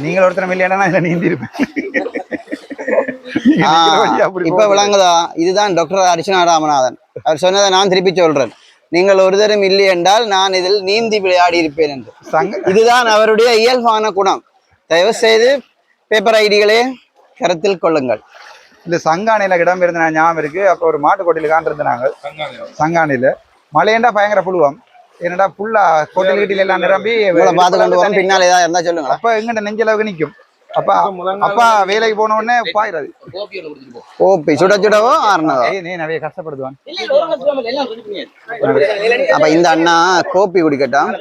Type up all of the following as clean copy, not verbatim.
நீங்கள் ஒருத்தர் மில்லியனா நீந்தி இருப்பேன். இப்ப விளங்குதா? இதுதான் டாக்டர் அர்ச்சனா ராமநாதன் அவர் சொன்னதை நான் திருப்பி சொல்றேன். நீங்கள் ஒரு தரம் இல்லை என்றால் நான் இதில் நீந்தி விளையாடி இருப்பேன் என்று. இதுதான் அவருடைய இயல்பான குணம். தயவு செய்து பேப்பர் ஐடிகளே கருத்தில் கொள்ளுங்கள். இந்த சங்கானையில இடம் இருந்த ஞாபகம் இருக்கு. அப்போ ஒரு மாட்டு கொட்டில காண்டிருந்தாங்க. சங்கானையில மழையண்டா பயங்கர புழுவம். என்னடா புல்லா கொட்டில் கீட்டில எல்லாம் நிரம்பி பார்த்து கொண்டு போவோம். பின்னால ஏதாவது இருந்தா சொல்லுங்க. அப்ப எங்கிட்ட நெஞ்சளவுக்கு நிக்கும். அப்பா வேலைக்கு போன உடனே பாயிறது கோப்பி சுட சுடவோ ஆறுனதோ நீ நிறைய கஷ்டப்படுவான். அப்ப இந்த அண்ணா கோப்பி குடிக்கட்டும்.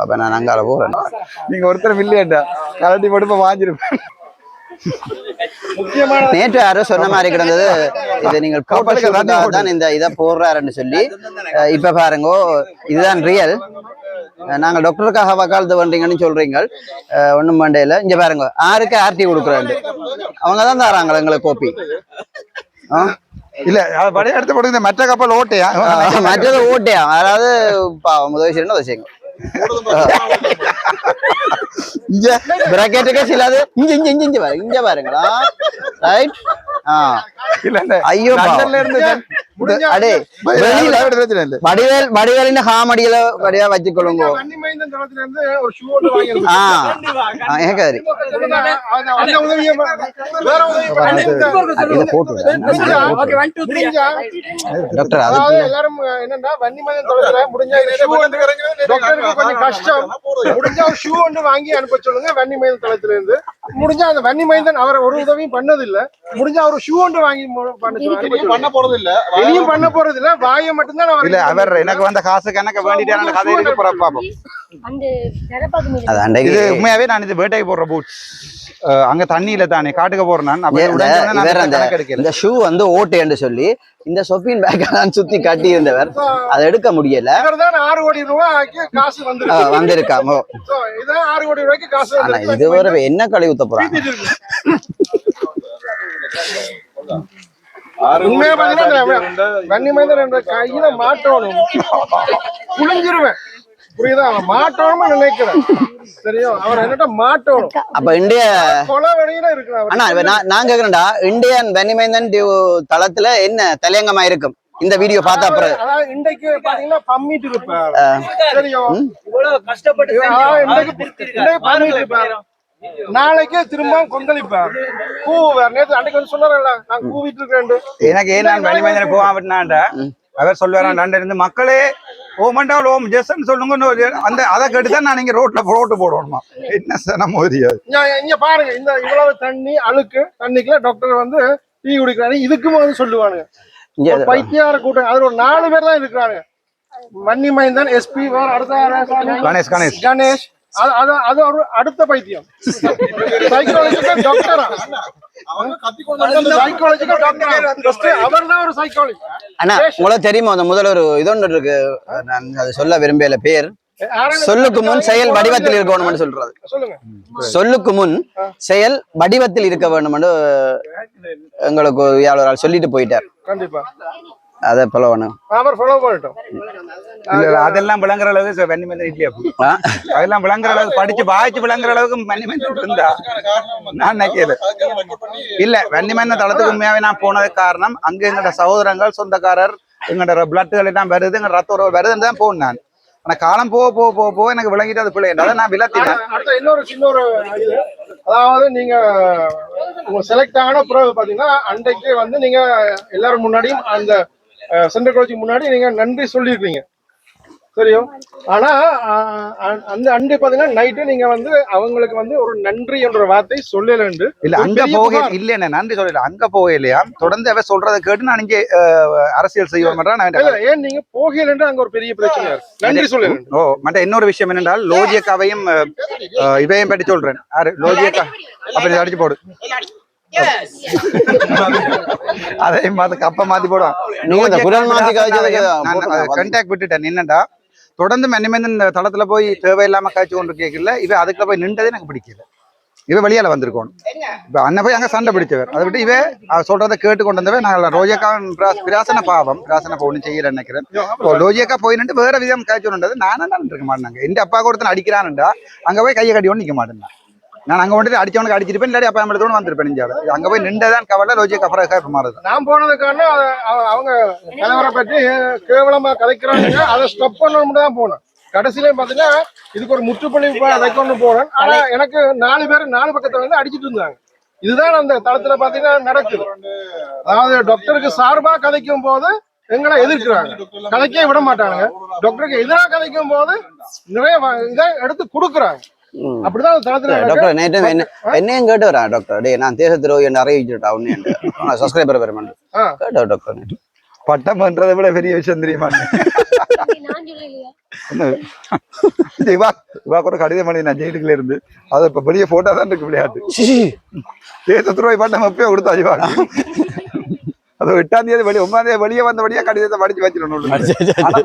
அப்ப நான் அங்கால போறேன். நீங்க ஒருத்தர் இல்லையாண்டா கலட்டி போட்டு வாங்கிருப்பேன். நேற்று யாரோ சொன்ன மாதிரி கிடந்தது, இதை நீங்கள் தான் இந்த இதை போடுறாருன்னு சொல்லி. இப்ப பாருங்க, இதுதான் ரியல். நாங்கள் டாக்டருக்காக வக்காலத்து பண்றீங்கன்னு சொல்றீங்க. ஒண்ணும் மண்டையில இங்க பாருங்க, ஆருக்கு ஆர்டி கொடுக்குறாரு. அவங்கதான் தராங்களா எங்களுக்கு கோப்பி. இல்ல பழைய எடுத்து கொடுங்க. மற்ற கப்பல் ஓட்டையா? மற்றது ஓட்டையா? அதாவது உதவி செய்யணும், உதவி செய்யுங்க. பிராக்கெட்டுக்கே சிலாது இங்க இங்க இங்க இங்க பாருங்க, இங்க பாருங்களா. ரைட். ஐயோ அடே வடிவேலின் ஹாமடியில வடிவா வச்சுக்கொள்ளுங்க. டாக்டர் எல்லாரும் என்னன்னா கொஞ்சம் கஷ்டம். முடிஞ்சா ஒரு ஷூ ஒன்று வாங்கி அனுப்ப சொல்லுங்க வன்னி மைந்தன் தளத்துல இருந்து. முடிஞ்சா அந்த வன்னி மைந்தன் அவரை ஒரு உதவியும் பண்ணதில்லை. முடிஞ்சா ஒரு ஷூ ஒன்று வாங்கி பண்ண போறது இல்ல, இனியும் பண்ண போறது இல்ல. வாயை மட்டும்தான் அவர் எனக்கு வந்த காசு கணக்க வேண்டிட்டு கதை இருக்கு. பாப்போம். இது உண்மையாவே நான் இது வேட்டைக்கு போடுற பூட்ஸ். அங்க தண்ணியில தானே காட்டுக்க போறேன். இந்த ஷூ வந்து ஓட்டைன்னு சொல்லி இந்த சொஃபின் பேக் நான் சுத்தி கட்டி இருந்தவர் அதை எடுக்க முடியல. 6 கோடி ரூபாய்க்கு காசு வந்திருக்காங்க. இதான் 6 கோடி ரூபாய்க்கு காசு. ஆனா இது ஒரு என்ன கழுவி ஊத்த போறாங்க. உண்மையா பாத்தீங்கன்னா வன்னி மைந்தன் என்ற கையில மாட்டணும், புளிஞ்சிருவேன். புரியுதா? மாட்டோம்னு நினைக்கிறேன். தெரியும் அவர் என்னட்ட மாட்டணும். அப்ப இந்திய கொலவெளியில இருக்கிறார். ஆனா நான் கேக்குறேன்டா, இந்தியன் வன்னி மைந்தன் தளத்துல என்ன தலையங்கமா இருக்கும் இந்த வீடியோ பார்த்தா அப்புறம்? அதாவது இன்றைக்கு பாத்தீங்கன்னா பம்மிட்டு இருப்பார். தெரியும் இவ்வளவு கஷ்டப்பட்டு பம்மிட்டு இருப்பார். நாளைக்கே திரும்ப கொந்தளிப்பார். கூவார். நேற்று அன்றைக்கு வந்து சொன்னார்ல, நான் கூவிட்டு இருக்கேன். எனக்கு ஏன் நான் வன்னி மைந்தனை போவான்டா அவர் சொல்லுவாரான். இருந்து மக்களே ஓமண்டா ஓம் ஜெஸ்ன்னு சொல்லுங்க. அந்த அதை கேட்டுதான் நான் இங்க ரோட்டு போடணுமா? என்ன சார் நம்ம இங்க பாருங்க, இந்த இவ்வளவு தண்ணி அழுக்கு தண்ணிக்குள்ள டாக்டர் வந்து டீ குடிக்கிறாரு. இதுக்கும் வந்து சொல்லுவானுங்க பைத்தியார கூட்டம். அதுல ஒரு 4 பேர் தான் இருக்கிறாங்க. வன்னி மைந்தன், எஸ்பி, அடுத்த கணேஷ். அது ஒரு அடுத்த பைத்தியம். சைக்காலஜிக்கல் டாக்டரா? உங்களுக்கு தெரியுமா அந்த முதல்ல ஒரு இதொன்று இருக்கு, நான் அதை சொல்ல விரும்பல. பேர் சொல்லுக்கு முன் செயல் வடிவத்தில் இருக்க வேணும்னு சொல்றது. சொல்லுக்கு முன் செயல் வடிவத்தில் இருக்க வேணும்னு எங்களுக்கு யாழ் சொல்லிட்டு போயிட்டார். கண்டிப்பா அதை ஃபாலோ பண்ணும். அதெல்லாம் விளங்குற அளவுக்கு வன்னி மைந்தன் இல்லையா? அதெல்லாம் விளங்குற அளவுக்கு படிச்சு வாய்ச்சி விளங்குற அளவுக்கு வன்னி மைந்தன் இருந்தா நான் நினைக்கல. இல்ல வன்னி மைந்தன் தளத்துக்கு உண்மையாவே நான் போனதுக்கு காரணம் அங்க எங்களோட சகோதரங்கள், சொந்தக்காரர், எங்களோட பிளட்டுகள் எல்லாம் வருது, எங்க ரத்த உறவு வருதுன்னு தான் போனேன் நான். ஆனா காலம் போக எனக்கு விளங்கிட்டு அது பிள்ளை என்றாலும் நான் விளத்தினேன். இன்னொரு அதாவது நீங்க செலக்ட் ஆன பிறகு பாத்தீங்கன்னா அன்றைக்கு வந்து நீங்க எல்லாரும் முன்னாடியும் அந்த சென்ட்ரல் காலேஜுக்கு முன்னாடி நீங்க நன்றி சொல்லிருக்கீங்க. தெரியும். ஆனா அந்த அண்டை பாத்தீங்கன்னா நைட்டு நீங்க வந்து அவங்களுக்கு வந்து ஒரு நன்றி என்ற வார்த்தை சொல்லல. இல்ல அங்க போக இல்ல, என்ன நன்றி சொல்லல. அங்க போக இல்லையா தொடர்ந்து அவ சொல்றதை கேட்டு நான் இங்கே அரசியல் செய்வோம். ஏன் நீங்க போகல? அங்க ஒரு பெரிய பிரச்சனை நன்றி சொல்லல. மற்ற இன்னொரு விஷயம் என்னென்றால் லோஜியக்காவையும் இவையும் பற்றி சொல்றேன். லோஜியக்கா அப்படி அடிச்சு போடு. அதையும் கப்ப மாத்தி போடுவான். கண்டாக்ட் விட்டுட்டேன். என்னண்டா தொடர்ந்து மென்னிமேந்து இந்த தளத்துல போய் தேவையில்லாம காய்ச்சி கொண்டு கேட்கல. இவ அதுக்குள்ள போய் நின்றது எனக்கு பிடிக்கல. இவ வெளியால வந்திருக்கோம். இப்ப அண்ணன் போய் அங்க சண்டை பிடிச்சவர், அதை விட்டு இவ சொல்றதை கேட்டு கொண்டு வந்தவர். நாங்கள் ரோஜியக்காவின் பிராசன பாவம், பிராசன ஒண்ணு செய்யல நினைக்கிறேன். ரோஜியக்கா போய் நின்று வேற விதம் காய்ச்சோன்றது நானா இருக்க மாட்டேங்க. எந்த அப்பா ஒருத்தன் அடிக்கிறான்டா அங்க போய் கையை கட்டி ஒன்று நிக்க மாட்டேன். நான் அங்க வந்துட்டு அடிச்சவனுக்கு அடிச்சிருப்பேன், இல்லாட்டி அப்பா அம்மளத்தோடு வந்திருப்பேன். இஞ்சாடு அங்க போய் நின்றதான் கவலை. ரோஜியக்கா அப்புறம் கேட்ப மாறுது. நான் போனதுக்கான அவங்க தலைவரை பற்றி கேவலமா கதைக்கிறாங்க, அதை ஸ்டாப் பண்ணணும்னு தான் போனேன். கடைசியில பாத்தீங்கன்னா இதுக்கு ஒரு முற்றுப்புள்ளி வைக்கணும்னு போனேன். ஆனா எனக்கு 4 பேர் 4 பக்கத்துல வந்து அடிச்சிட்டு இருந்தாங்க. இதுதான் அந்த தளத்துல பாத்தீங்கன்னா நடக்குது. அதாவது டாக்டருக்கு சார்பா கதைக்கும் போது எங்களை எதிர்க்கிறாங்க, கதைக்கே விட மாட்டாங்க. டாக்டருக்கு எதிராக கதைக்கும் போது நிறைய இதை எடுத்து கொடுக்குறாங்க. அப்படிதான் தளத்துல டாக்டர் நேற்று என்னையும் கேட்டு வரேன். டாக்டர் டே நான் தேச துரோகி என்று அறிவிச்சுட்டா ஒன்னு சப்ஸ்கிரைபர் பெருமான் கேட்டா டாக்டர் பட்டம் பண்றதை விட பெரிய விஷயம் தெரியுமா? ஒரு கடிதம் பண்ணி நான் ஜெயிலுக்குள்ள இருந்து அதை இப்ப பெரிய போட்டோ தான் இருக்கு. விளையாட்டு தேசத்துறை பட்டம் எப்பயோ கொடுத்தா ஜிவா. அது 8ஆம் தேதி 9ஆம் தேதி வெளியே வந்தபடியா கடிதத்தை படிச்சு வச்சிடணும்.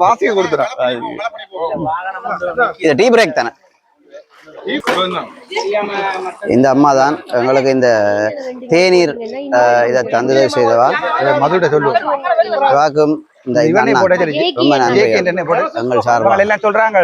வாசிக்க கொடுத்துறேன். இது டீ பிரேக் தானே. இந்த அம்மா தான் எங்களுக்கு இந்த தேநீர் இதை தந்தது செய்தவா. மதுட்ட சொல்லுவோம் வாக்கும் இந்த ரொம்ப நன்றி எங்கள் சார்பாக எல்லாம் சொல்றாங்க.